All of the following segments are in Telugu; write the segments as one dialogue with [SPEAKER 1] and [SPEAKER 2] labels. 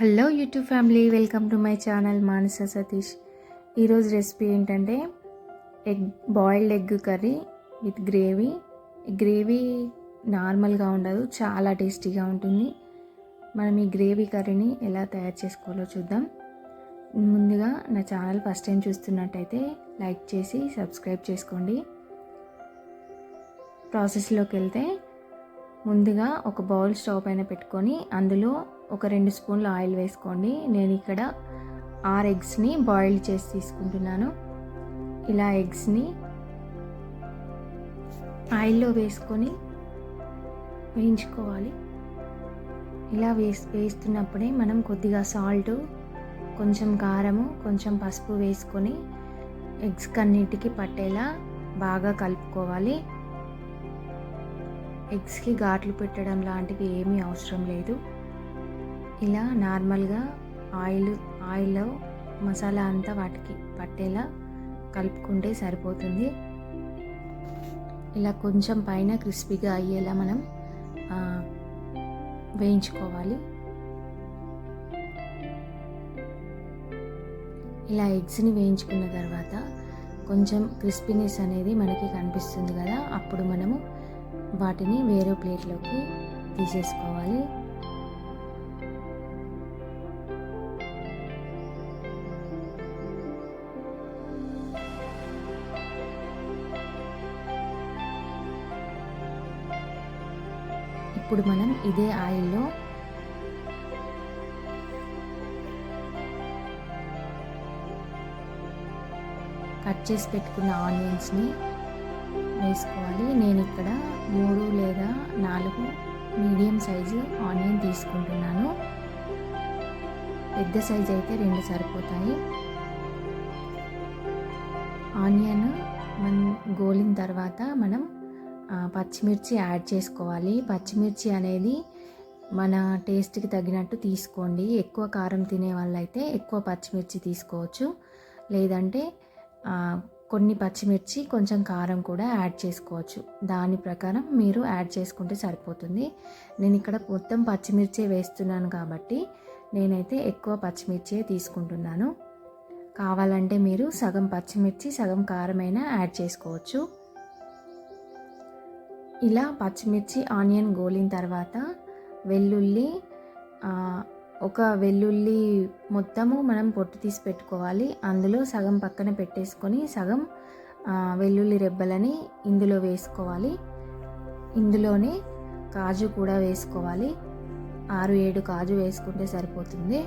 [SPEAKER 1] Hello YouTube family, welcome to my channel Manasa Satish. ఈరోజు రెసిపీ ఏంటంటే boiled egg curry with gravy నార్మల్గా ఉండదు, చాలా టేస్టీగా ఉంటుంది. మనం ఈ గ్రేవీ కర్రీని ఎలా తయారు చేసుకోవాలో చూద్దాం. ముందుగా నా ఛానల్ ఫస్ట్ టైం చూస్తున్నట్టయితే లైక్ చేసి సబ్స్క్రైబ్ చేసుకోండి. ప్రాసెస్లోకి వెళ్తే ముందుగా ఒక బౌల్ స్టవ్ పైన పెట్టుకొని అందులో ఒక 2 స్పూన్ల ఆయిల్ వేసుకోండి. నేను ఇక్కడ 6 ఎగ్స్ని బాయిల్ చేసి తీసుకుంటున్నాను. ఇలా ఎగ్స్ని ఆయిల్లో వేసుకొని వేయించుకోవాలి. ఇలా వేస్తున్నప్పుడే మనం కొద్దిగా సాల్ట్, కొంచెం కారము, కొంచెం పసుపు వేసుకొని ఎగ్స్ కన్నిటికి పట్టేలా బాగా కలుపుకోవాలి. ఎగ్స్కి ఘాట్లు పెట్టడం లాంటివి ఏమీ అవసరం లేదు. ఇలా నార్మల్గా ఆయిల్లో మసాలా అంతా వాటికి పట్టేలా కలుపుకుంటే సరిపోతుంది. ఇలా కొంచెం పైన క్రిస్పీగా అయ్యేలా మనం వేయించుకోవాలి. ఇలా ఎగ్స్ని వేయించుకున్న తర్వాత కొంచెం క్రిస్పీనెస్ అనేది మనకి కనిపిస్తుంది కదా, అప్పుడు మనము వాటిని వేరే ప్లేట్లోకి తీసేసుకోవాలి. ఇప్పుడు మనం ఇదే ఆయిల్లో కట్ చేసి పెట్టుకున్న ఆనియన్స్ని వేసుకోవాలి. నేను ఇక్కడ 3 లేదా 4 మీడియం సైజు ఆనియన్ తీసుకుంటున్నాను. పెద్ద సైజు అయితే 2 సరిపోతాయి. ఆనియన్ మనం గోలిన తర్వాత మనం పచ్చిమిర్చి యాడ్ చేసుకోవాలి. పచ్చిమిర్చి అనేది మన టేస్ట్కి తగినట్టు తీసుకోండి. ఎక్కువ కారం తినే వాళ్ళైతే ఎక్కువ పచ్చిమిర్చి తీసుకోవచ్చు, లేదంటే కొన్ని పచ్చిమిర్చి కొంచెం కారం కూడా యాడ్ చేసుకోవచ్చు. దాని ప్రకారం మీరు యాడ్ చేసుకుంటే సరిపోతుంది. నేను ఇక్కడ మొత్తం పచ్చిమిర్చి వేస్తున్నాను కాబట్టి నేనైతే ఎక్కువ పచ్చిమిర్చి తీసుకుంటున్నాను. కావాలంటే మీరు సగం పచ్చిమిర్చి సగం కారమైనా యాడ్ చేసుకోవచ్చు. ఇలా పచ్చిమిర్చి ఆనియన్ గోలిన తర్వాత ఒక వెల్లుల్లి మొత్తము మనం పొట్టు తీసి పెట్టుకోవాలి. అందులో సగం పక్కన పెట్టేసుకొని సగం వెల్లుల్లి రెబ్బలని ఇందులో వేసుకోవాలి. ఇందులోనే కాజు కూడా వేసుకోవాలి. 6-7 కాజు వేసుకుంటే సరిపోతుంది.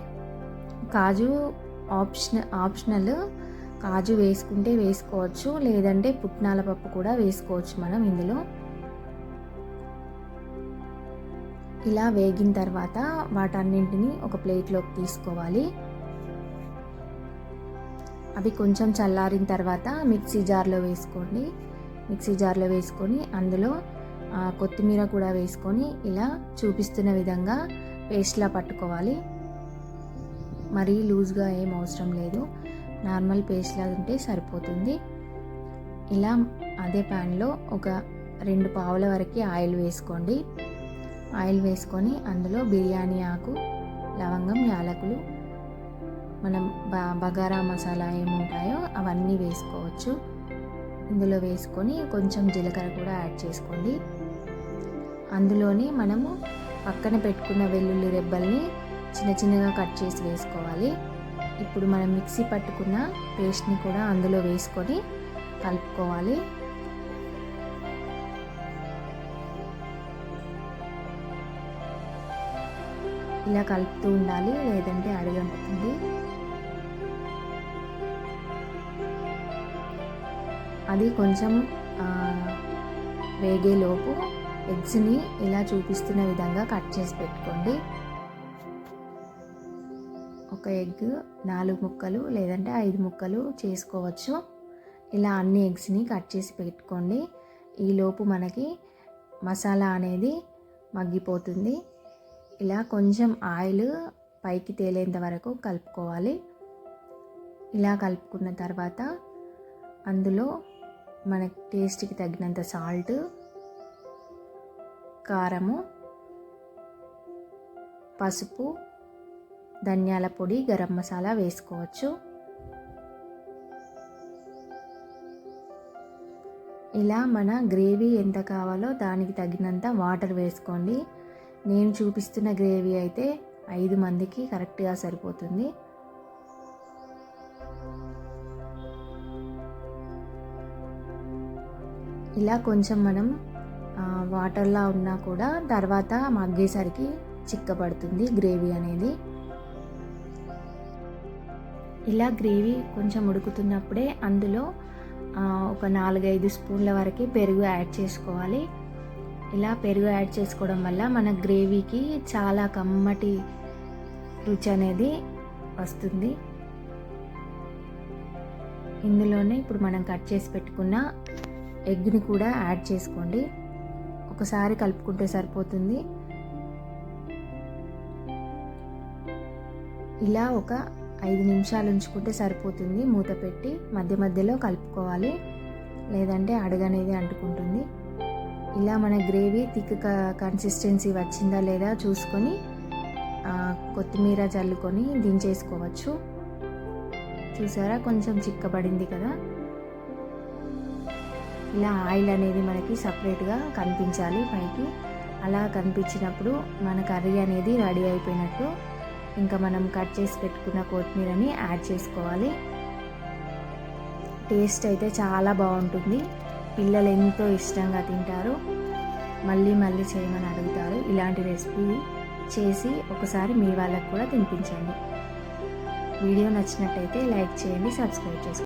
[SPEAKER 1] కాజు ఆప్షనల్. కాజు వేసుకుంటే వేసుకోవచ్చు, లేదంటే పుట్నాల పప్పు కూడా వేసుకోవచ్చు మనం ఇందులో. ఇలా వేగిన తర్వాత వాటన్నింటినీ ఒక ప్లేట్లోకి తీసుకోవాలి. అవి కొంచెం చల్లారిన తర్వాత మిక్సీ జార్లో వేసుకోండి. మిక్సీ జార్లో వేసుకొని అందులో కొత్తిమీర కూడా వేసుకొని ఇలా చూపిస్తున్న విధంగా పేస్ట్లా పట్టుకోవాలి. మరీ లూజ్గా ఏం అవసరం లేదు, నార్మల్ పేస్ట్లా ఉంటే సరిపోతుంది. ఇలా అదే ప్యాన్లో ఒక 2 పావుల వరకు ఆయిల్ వేసుకోండి. ఆయిల్ వేసుకొని అందులో బిర్యానీ ఆకు, లవంగం, యాలకులు, మనం బగారా మసాలా ఏముంటాయో అవన్నీ వేసుకోవచ్చు. ఇందులో వేసుకొని కొంచెం జీలకర్ర కూడా యాడ్ చేసుకోండి. అందులోనే మనము పక్కన పెట్టుకున్న వెల్లుల్లి రెబ్బల్ని చిన్న చిన్నగా కట్ చేసి వేసుకోవాలి. ఇప్పుడు మనం మిక్సీ పట్టుకున్న పేస్ట్ని కూడా అందులో వేసుకొని కలుపుకోవాలి. ఇలా కలుపుతూ ఉండాలి, లేదంటే అడుగంటుతుంది. అది కొంచెం వేగేలోపు ఎగ్స్ని ఇలా చూపిస్తున్న విధంగా కట్ చేసి పెట్టుకోండి. ఒక ఎగ్ 4 ముక్కలు లేదంటే 5 ముక్కలు చేసుకోవచ్చు. ఇలా అన్ని ఎగ్స్ని కట్ చేసి పెట్టుకోండి. ఈలోపు మనకి మసాలా అనేది మగ్గిపోతుంది. ఇలా కొంచెం ఆయిల్ పైకి తేలేంత వరకు కలుపుకోవాలి. ఇలా కలుపుకున్న తర్వాత అందులో మన టేస్ట్కి తగినంత సాల్ట్, కారము, పసుపు, ధనియాల పొడి, గరం మసాలా వేసుకోవచ్చు. ఇలా మన గ్రేవీ ఎంత కావాలో దానికి తగినంత వాటర్ వేసుకోండి. నేను చూపిస్తున్న గ్రేవీ అయితే 5 మందికి కరెక్ట్గా సరిపోతుంది. ఇలా కొంచెం మనం వాటర్లా ఉన్నా కూడా తర్వాత మగ్గేసరికి చిక్కబడుతుంది గ్రేవీ అనేది. ఇలా గ్రేవీ కొంచెం ఉడుకుతున్నప్పుడే అందులో ఒక 4-5 స్పూన్ల వరకు పెరుగు యాడ్ చేసుకోవాలి. ఇలా పెరుగు యాడ్ చేసుకోవడం వల్ల మన గ్రేవీకి చాలా కమ్మటి రుచి అనేది వస్తుంది. ఇందులోనే ఇప్పుడు మనం కట్ చేసి పెట్టుకున్న ఎగ్ని కూడా యాడ్ చేసుకోండి. ఒకసారి కలుపుకుంటే సరిపోతుంది. ఇలా ఒక 5 నిమిషాలు ఉంచుకుంటే సరిపోతుంది. మూత పెట్టి మధ్య మధ్యలో కలుపుకోవాలి, లేదంటే అడుగనేది అంటుకుంటుంది. ఇలా మన గ్రేవీ థిక్ కన్సిస్టెన్సీ వచ్చిందా లేదా చూసుకొని కొత్తిమీర చల్లుకొని దించేసుకోవచ్చు. చూసారా, కొంచెం చిక్కబడింది కదా. ఇలా ఆయిల్ అనేది మనకి సపరేట్గా కనిపించాలి పైకి. అలా కనిపించినప్పుడు మన కర్రీ అనేది రెడీ అయిపోయినట్టు. ఇంకా మనం కట్ చేసి పెట్టుకున్న కొత్తిమీరని యాడ్ చేసుకోవాలి. టేస్ట్ అయితే చాలా బాగుంటుంది. పిల్లలు ఎంతో ఇష్టంగా తింటారు, మళ్ళీ మళ్ళీ చేయమని అడుగుతారు. ఇలాంటి రెసిపీ చేసి ఒకసారి మీ వాళ్ళకు కూడా తినిపించండి. వీడియో నచ్చినట్టయితే లైక్ చేయండి, సబ్స్క్రైబ్ చేసుకోండి.